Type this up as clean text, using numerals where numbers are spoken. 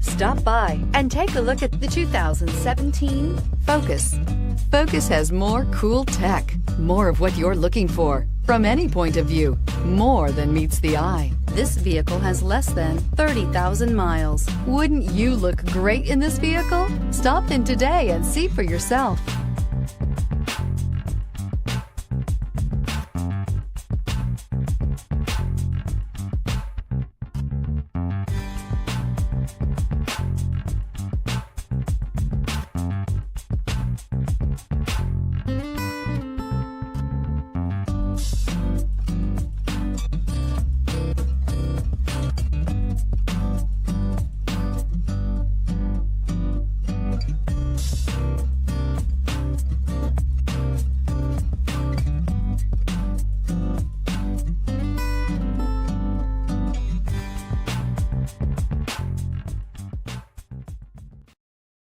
Stop by and take a look at the 2017 Focus. Focus has more cool tech, more of what you're looking for. From any point of view, more than meets the eye. This vehicle has less than 30,000 miles. Wouldn't you look great in this vehicle? Stop in today and see for yourself.